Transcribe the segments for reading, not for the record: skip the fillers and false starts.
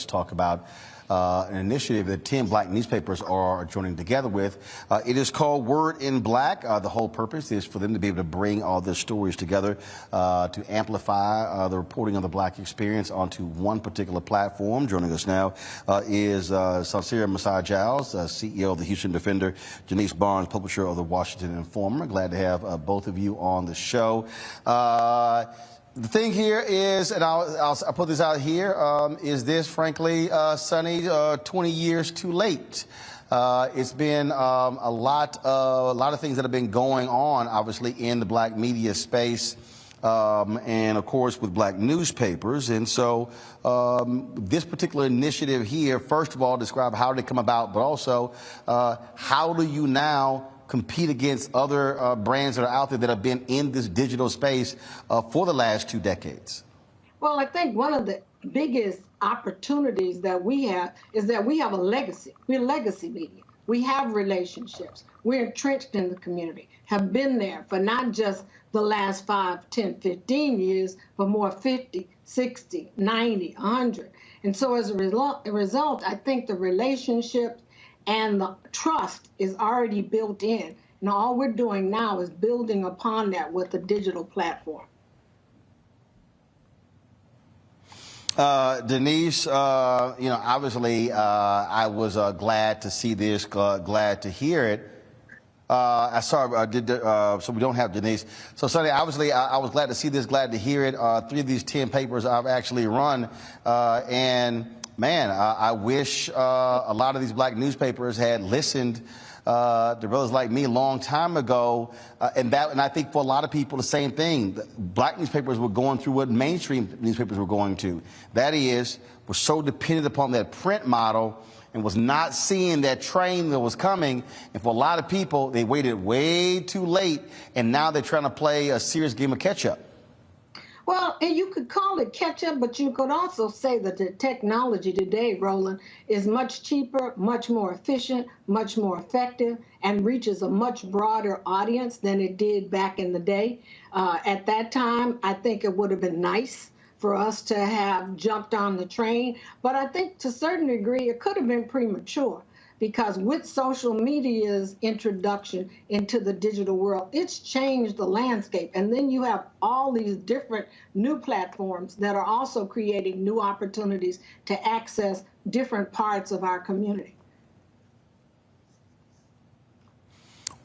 talk about an initiative that 10 black newspapers are joining together with. It is called Word in Black. The whole purpose is for them to be able to bring all their stories together to amplify the reporting of the black experience onto one particular platform. Joining us now is Salsira Masai Giles, CEO of the Houston Defender, Janice Barnes, publisher of the Washington Informer. Glad to have both of you on the show. The thing here is, and I'll put this out here, is this, frankly, Sonny, 20 years too late? It's been a lot of things that have been going on, obviously, in the black media space, and, of course, with black newspapers. And so this particular initiative here, first of all, describe how did it come about, but also how do you now compete against other brands that are out there that have been in this digital space for the last 2 decades? Well, I think one of the biggest opportunities that we have is that we have a legacy. We're legacy media. We have relationships. We're entrenched in the community, have been there for not just the last 5, 10, 15 years, but more 50, 60, 90, 100. And so as a result, I think the relationships and the trust is already built in. And all we're doing now is building upon that with a digital platform. Denise, obviously, I was glad to see this, glad to hear it. So we don't have Denise. So, Sonny, obviously, I was glad to see this, glad to hear it. 3 of these 10 papers I've actually run, and man, I wish a lot of these black newspapers had listened to brothers like me a long time ago, and I think for a lot of people the same thing. Black newspapers were going through what mainstream newspapers were going to. That is, were so dependent upon that print model and was not seeing that train that was coming. And for a lot of people, they waited way too late, and now they're trying to play a serious game of catch-up. Well, and you could call it catch-up, but you could also say that the technology today, Roland, is much cheaper, much more efficient, much more effective, and reaches a much broader audience than it did back in the day. At that time, I think it would have been nice for us to have jumped on the train, but I think to a certain degree it could have been premature, because with social media's introduction into the digital world, it's changed the landscape. And then you have all these different new platforms that are also creating new opportunities to access different parts of our community.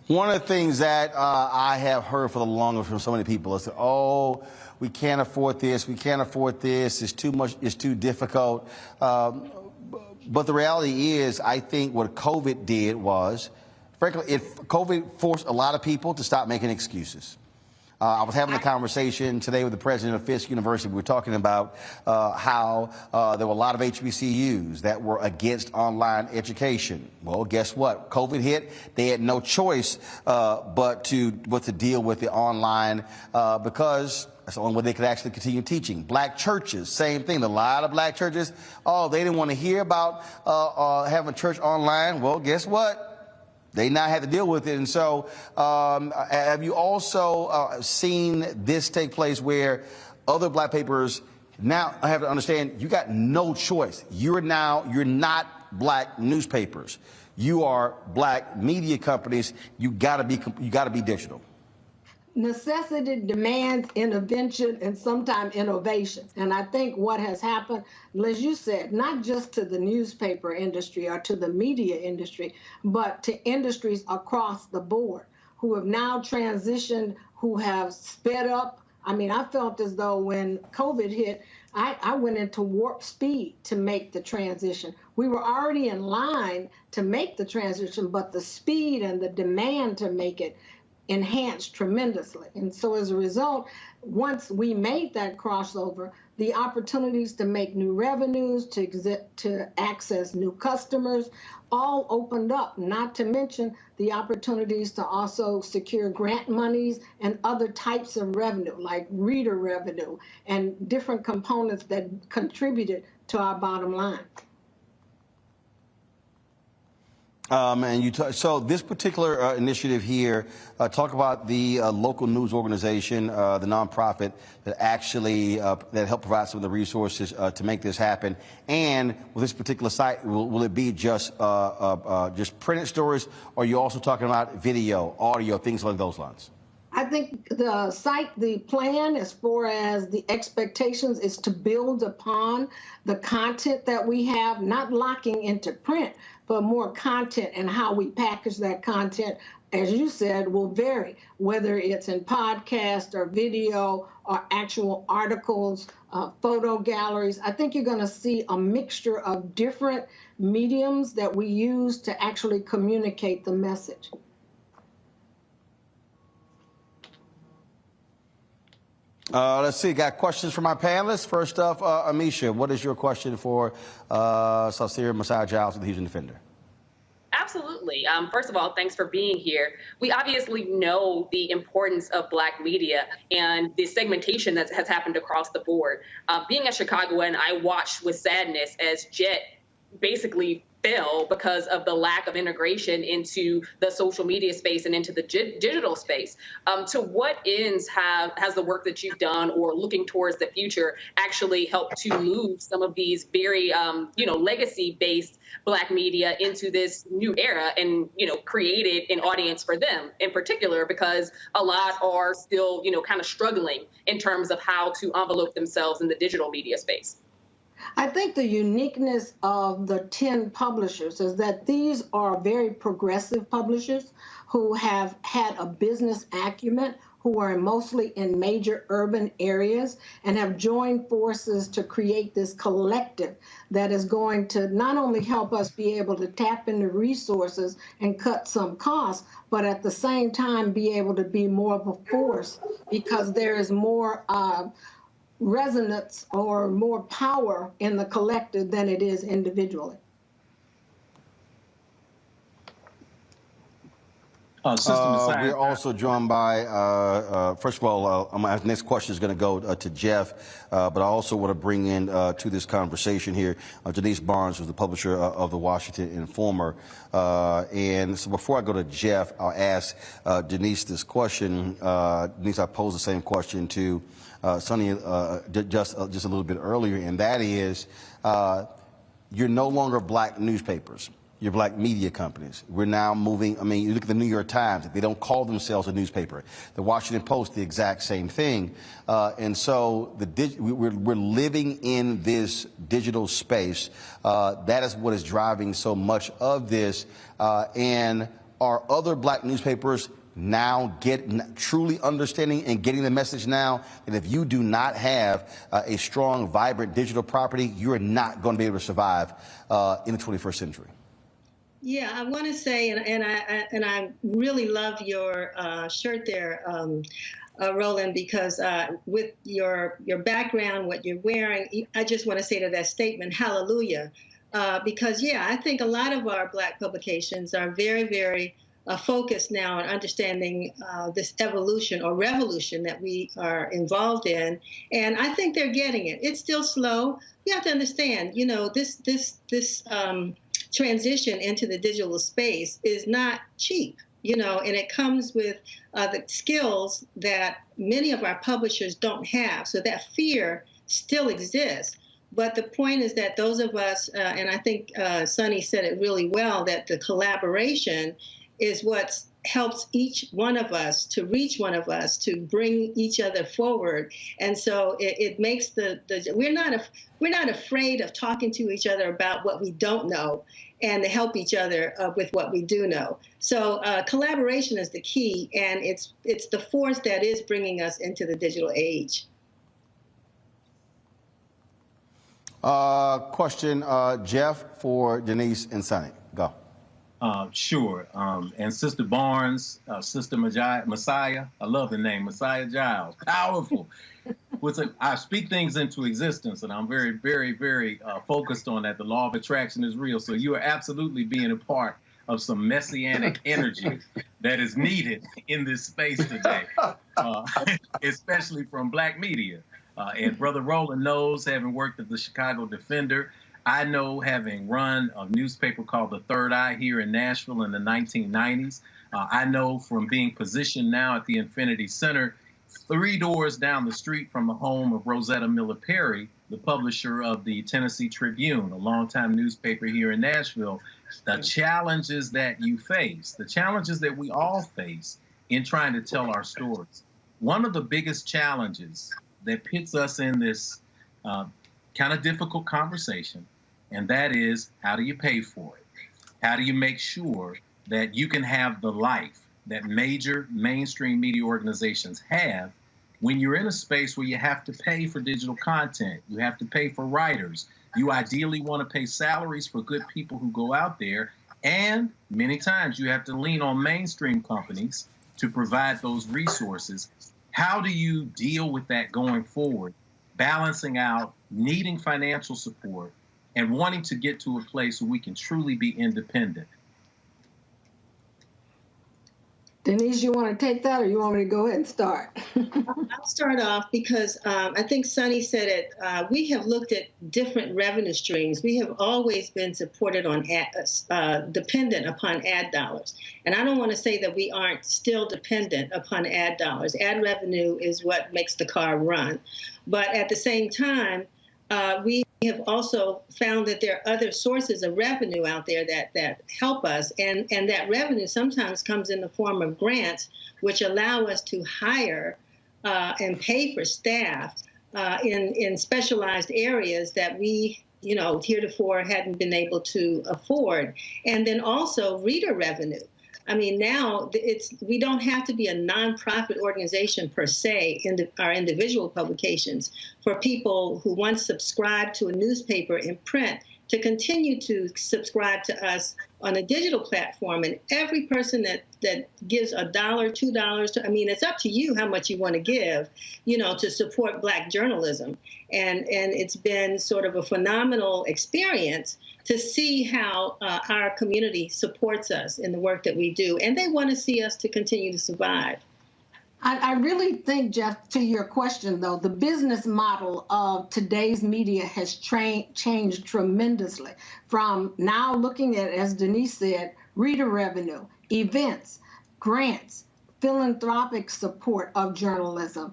One of the things that I have heard for the longest from so many people is that, oh, we can't afford this, we can't afford this, it's too much, it's too difficult. But the reality is, I think what COVID did was, frankly, COVID forced a lot of people to stop making excuses. I was having a conversation today with the president of Fisk University. We were talking about how there were a lot of HBCUs that were against online education. Well, guess what? COVID hit. They had no choice but to deal with the online because that's the only way they could actually continue teaching. Black churches, same thing. A lot of black churches, oh, they didn't want to hear about having church online. Well, guess what? They now had to deal with it. And so have you also seen this take place where other black papers now have to understand you got no choice. You're not black newspapers. You are black media companies. You gotta be digital. Necessity demands intervention and sometimes innovation. And I think what has happened, as you said, not just to the newspaper industry or to the media industry, but to industries across the board who have now transitioned, who have sped up. I mean, I felt as though when COVID hit, I went into warp speed to make the transition. We were already in line to make the transition, but the speed and the demand to make it enhanced tremendously. And so as a result, once we made that crossover, the opportunities to make new revenues, to access new customers, all opened up, not to mention the opportunities to also secure grant monies and other types of revenue, like reader revenue and different components that contributed to our bottom line. And so this particular initiative here, talk about the local news organization, the nonprofit that actually that helped provide some of the resources to make this happen. And with this particular site, will it be just printed stories, or are you also talking about video, audio, things along those lines? I think the plan as far as the expectations is to build upon the content that we have, not locking into print, but more content, and how we package that content, as you said, will vary, whether it's in podcast or video or actual articles, photo galleries. I think you're going to see a mixture of different mediums that we use to actually communicate the message. Let's see, got questions from my panelists. First off, Amisha, what is your question for Saucere Messiah Giles of the Houston Defender? Absolutely. First of all, thanks for being here. We obviously know the importance of Black media and the segmentation that has happened across the board. Being a Chicagoan, I watched with sadness as Jet basically fell because of the lack of integration into the social media space and into the digital space. To what ends has the work that you've done or looking towards the future actually helped to move some of these very, legacy-based Black media into this new era and, created an audience for them in particular, because a lot are still, kind of struggling in terms of how to envelope themselves in the digital media space? I think the uniqueness of the 10 publishers is that these are very progressive publishers who have had a business acumen, who are mostly in major urban areas, and have joined forces to create this collective that is going to not only help us be able to tap into resources and cut some costs, but at the same time be able to be more of a force, because there is more resonance or more power in the collective than it is individually. We're also joined by, first of all, my next question is going to go to Jeff, but I also want to bring in to this conversation here Denise Barnes, who's the publisher of the Washington Informer. And so before I go to Jeff, I'll ask Denise this question. Denise, I posed the same question to Sonny just a little bit earlier, and that is, you're no longer Black newspapers. You're Black media companies. We're now moving, you look at the New York Times, they don't call themselves a newspaper. The Washington Post, the exact same thing. And so we're living in this digital space. That is what is driving so much of this. And are other Black newspapers now truly understanding and getting the message now that if you do not have a strong, vibrant digital property, you're not going to be able to survive in the 21st century? Yeah, I want to say, and I really love your shirt there, Roland, because with your background, what you're wearing, I just want to say to that statement, hallelujah, because yeah, I think a lot of our Black publications are very, very focused now on understanding this evolution or revolution that we are involved in, and I think they're getting it. It's still slow. You have to understand, this transition into the digital space is not cheap, and it comes with the skills that many of our publishers don't have. So that fear still exists. But the point is that those of us, and I think Sonny said it really well, that the collaboration is what helps each one of us to reach one of us, to bring each other forward. And so it makes we're not afraid of talking to each other about what we don't know and to help each other with what we do know. So collaboration is the key, and it's the force that is bringing us into the digital age. Question, Jeff, for Denise and Sonny. Go. Sure. And Sister Barnes, Sister Messiah, I love the name, Messiah Giles, powerful. I speak things into existence, and I'm very, very, very focused on that. The law of attraction is real. So you are absolutely being a part of some messianic energy that is needed in this space today, especially from Black media. And Brother Roland knows, having worked at the Chicago Defender, I know, having run a newspaper called The Third Eye here in Nashville in the 1990s, I know from being positioned now at the Infinity Center, 3 doors down the street from the home of Rosetta Miller Perry, the publisher of the Tennessee Tribune, a longtime newspaper here in Nashville, the challenges that you face, the challenges that we all face in trying to tell our stories. One of the biggest challenges that pits us in this kind of difficult conversation, and that is, how do you pay for it? How do you make sure that you can have the life that major mainstream media organizations have when you're in a space where you have to pay for digital content, you have to pay for writers, you ideally want to pay salaries for good people who go out there, and many times you have to lean on mainstream companies to provide those resources. How do you deal with that going forward, balancing out needing financial support and wanting to get to a place where we can truly be independent? Denise, you want to take that, or you want me to go ahead and start? I'll start off because I think Sonny said it. We have looked at different revenue streams. We have always been supported on dependent upon ad dollars. And I don't want to say that we aren't still dependent upon ad dollars. Ad revenue is what makes the car run. But at the same time, we have also found that there are other sources of revenue out there that help us, and that revenue sometimes comes in the form of grants, which allow us to hire and pay for staff in specialized areas that we, heretofore hadn't been able to afford. And then also reader revenue. I mean, now we don't have to be a nonprofit organization per se in our individual publications for people who once subscribed to a newspaper in print to continue to subscribe to us on a digital platform. And every person that gives $1, $2, it's up to you how much you want to give, to support Black journalism. And it's been sort of a phenomenal experience to see how our community supports us in the work that we do. And they want to see us to continue to survive. I really think, Jeff, to your question, though, the business model of today's media has changed tremendously from now looking at, as Denise said, reader revenue, events, grants, philanthropic support of journalism,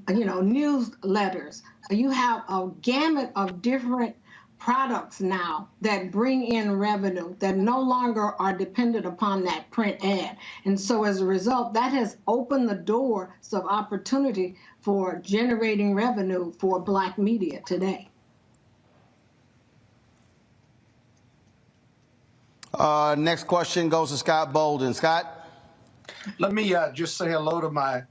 newsletters. You have a gamut of different products now that bring in revenue that no longer are dependent upon that print ad. And so as a result, that has opened the doors of opportunity for generating revenue for Black media today. Next question goes to Scott Bolden. Scott? Let me just say hello to my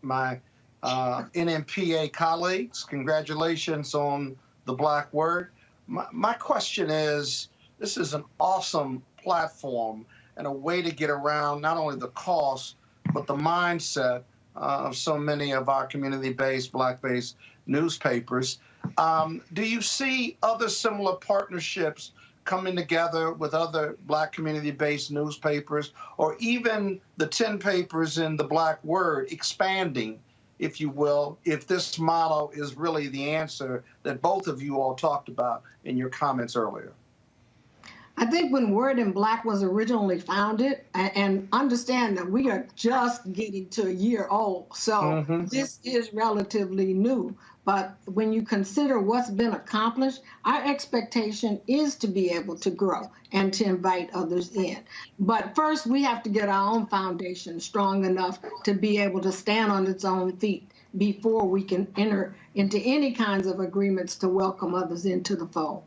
NMPA colleagues. Congratulations on the Black word. My question is, this is an awesome platform and a way to get around not only the cost, but the mindset of so many of our community-based, Black-based newspapers. Do you see other similar partnerships coming together with other Black community-based newspapers, or even the 10 papers in the Black word expanding, if you will, if this model is really the answer that both of you all talked about in your comments earlier? I think when Word in Black was originally founded, and understand that we are just getting to a year old, so this is relatively new. But when you consider what's been accomplished, our expectation is to be able to grow and to invite others in. But first, we have to get our own foundation strong enough to be able to stand on its own feet before we can enter into any kinds of agreements to welcome others into the fold.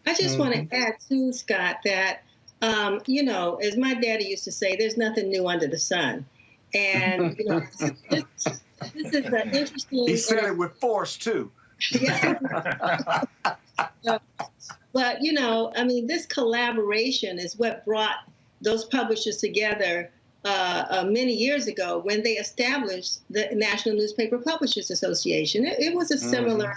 I just want to add too, Scott, that, as my daddy used to say, there's nothing new under the sun. And, this is an interesting... He said it with force, too. Yeah. But, this collaboration is what brought those publishers together many years ago when they established the National Newspaper Publishers Association. It was a similar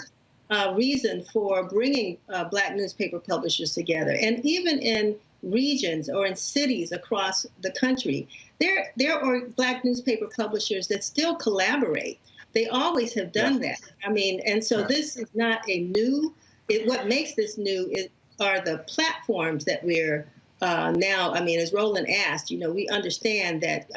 reason for bringing Black newspaper publishers together. And even in regions or in cities across the country, there are Black newspaper publishers that still collaborate. They always have done that. And so this is not a new what makes this new are the platforms that we're now. I mean, as Roland asked, we understand that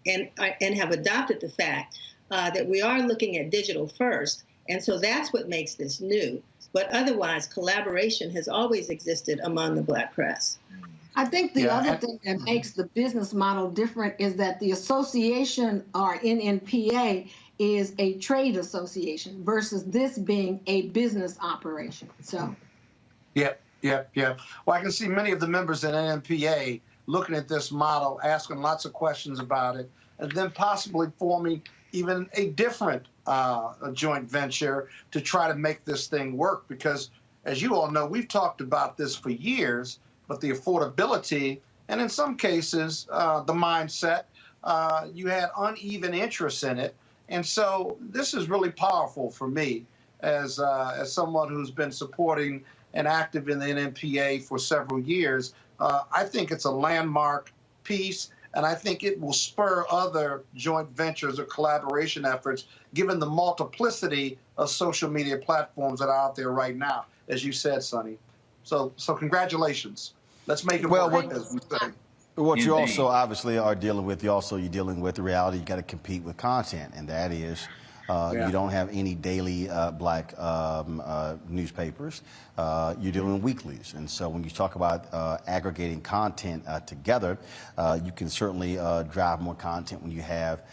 and have adopted the fact that we are looking at digital first, and so that's what makes this new. But otherwise, collaboration has always existed among the Black press. I think the other thing that makes the business model different is that the association, or NNPA, is a trade association versus this being a business operation. So. Yep. Well, I can see many of the members at NNPA looking at this model, asking lots of questions about it, and then possibly forming even a different a joint venture to try to make this thing work. Because, as you all know, we've talked about this for years, but the affordability and in some cases the mindset, you had uneven interest in it. And so this is really powerful for me as someone who's been supporting and active in the NNPA for several years. I think it's a landmark piece, and I think it will spur other joint ventures or collaboration efforts, given the multiplicity of social media platforms that are out there right now, as you said, Sonny. So congratulations. Let's make it work, as we say. What you also obviously are dealing with, you're dealing with the reality you got to compete with content, and that is you don't have any daily Black newspapers. You're dealing weeklies. And so when you talk about aggregating content together, you can certainly drive more content when you have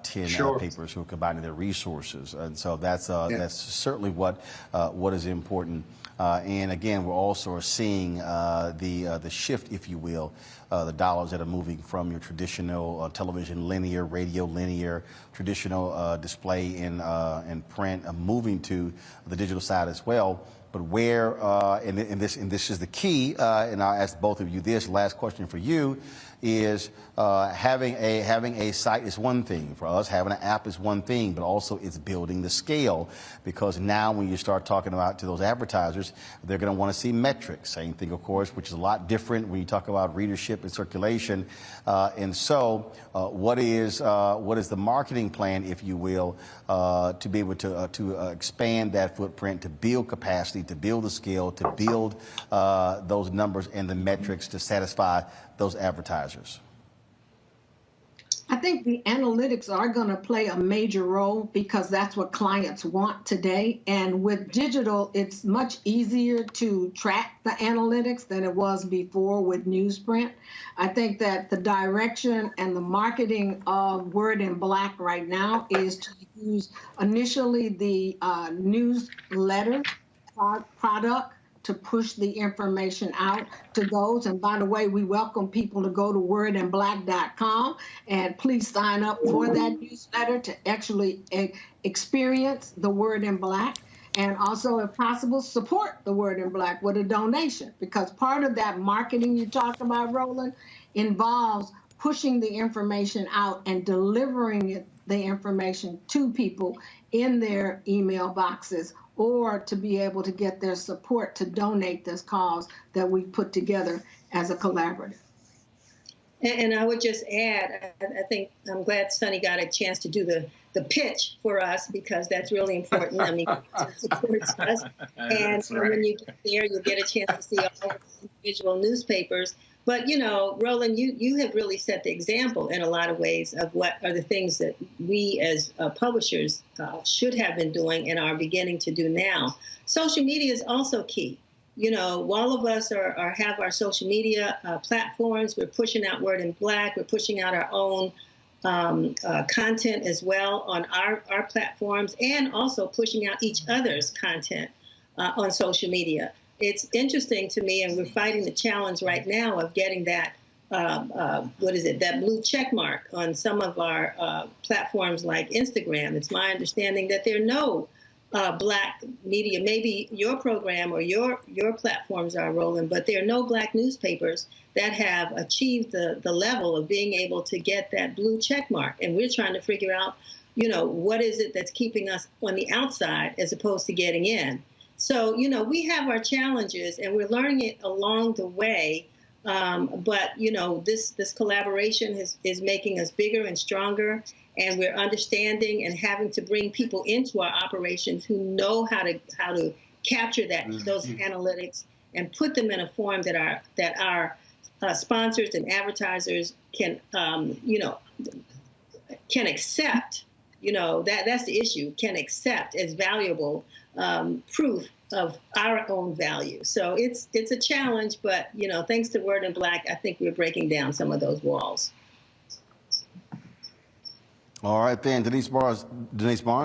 10 papers who are combining their resources. And so that's certainly what is important. And again, we're also seeing the shift, if you will, the dollars that are moving from your traditional television linear, radio linear, traditional display in print, moving to the digital side as well. But where, and this is the key, and I'll ask both of you this, last question for you, is having a site is one thing. For us, having an app is one thing, but also it's building the scale, because now when you start talking about to those advertisers, they're going to want to see metrics. Same thing, of course, which is a lot different when you talk about readership and circulation. And so what is the marketing plan, if you will, to be able to expand that footprint, to build capacity, to build the scale, to build those numbers and the metrics to satisfy those advertisers? I think the analytics are going to play a major role because that's what clients want today. And with digital, it's much easier to track the analytics than it was before with newsprint. I think that the direction and the marketing of Word in Black right now is to use initially the newsletter product to push the information out to those. And by the way, we welcome people to go to wordinblack.com and please sign up for that newsletter to actually experience the Word in Black. And also, if possible, support the Word in Black with a donation, because part of that marketing you talked about, Roland, involves pushing the information out and delivering the information to people in their email boxes, or to be able to get their support to donate this cause that we put together as a collaborative. And I would just add, I think I'm glad Sonny got a chance to do the pitch for us, because that's really important. I mean, it supports us. And when you get there, you'll get a chance to see all the individual newspapers. But, Roland, you have really set the example in a lot of ways of what are the things that we as publishers should have been doing and are beginning to do now. Social media is also key. All of us have our social media platforms. We're pushing out Word in Black. We're pushing out our own content as well on our platforms, and also pushing out each other's content on social media. It's interesting to me, and we're fighting the challenge right now of getting that, that blue check mark on some of our platforms like Instagram. It's my understanding that there are no Black media, maybe your program or your platforms are, Roland, but there are no Black newspapers that have achieved the level of being able to get that blue check mark. And we're trying to figure out, what is it that's keeping us on the outside as opposed to getting in. So, we have our challenges and we're learning it along the way. But, this collaboration is making us bigger and stronger. And we're understanding and having to bring people into our operations who know how to capture those analytics and put them in a form that our sponsors and advertisers can can accept. That's the issue. Can accept as valuable proof of our own value. So it's a challenge, but thanks to Word in Black, I think we're breaking down some of those walls. All right, then. Denise Barnes,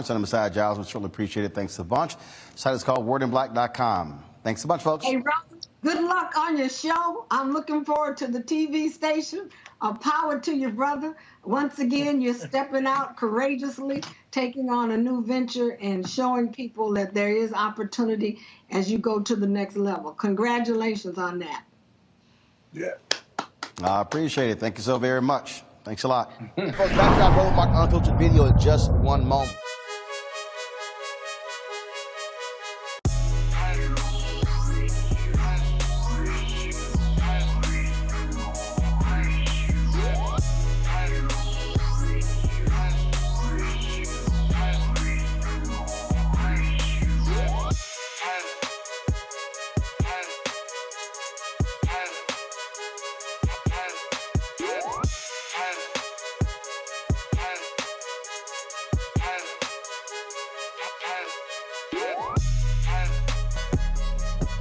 and Messiah Giles, we certainly appreciate it. Thanks a bunch. The site is called wordinblack.com. Thanks a bunch, folks. Hey, Roland, good luck on your show. I'm looking forward to the TV station. Power to you, brother. Once again, you're stepping out courageously, taking on a new venture and showing people that there is opportunity as you go to the next level. Congratulations on that. Yeah. I appreciate it. Thank you so very much. Thanks a lot. Folks, back to our Roland Martin Unfiltered video in just one moment.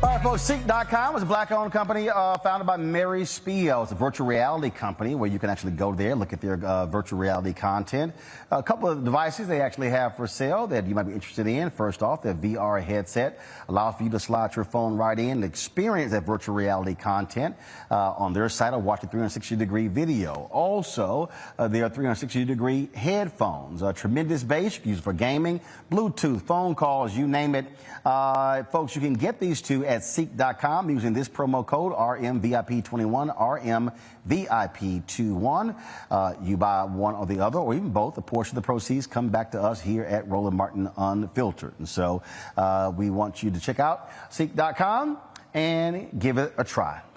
All right, folks, Seek.com is a black-owned company founded by Mary Spiel. It's a virtual reality company where you can actually go there, look at their virtual reality content. A couple of devices they actually have for sale that you might be interested in. First off, their VR headset allows for you to slide your phone right in and experience that virtual reality content on their site or watch a 360-degree video. Also, there are 360-degree headphones, tremendous bass, you can use it for gaming, Bluetooth, phone calls, you name it. Folks, you can get these two at Seek.com using this promo code RMVIP21, RMVIP21. You buy one or the other, or even both, a portion of the proceeds come back to us here at Roland Martin Unfiltered. And so we want you to check out Seek.com and give it a try.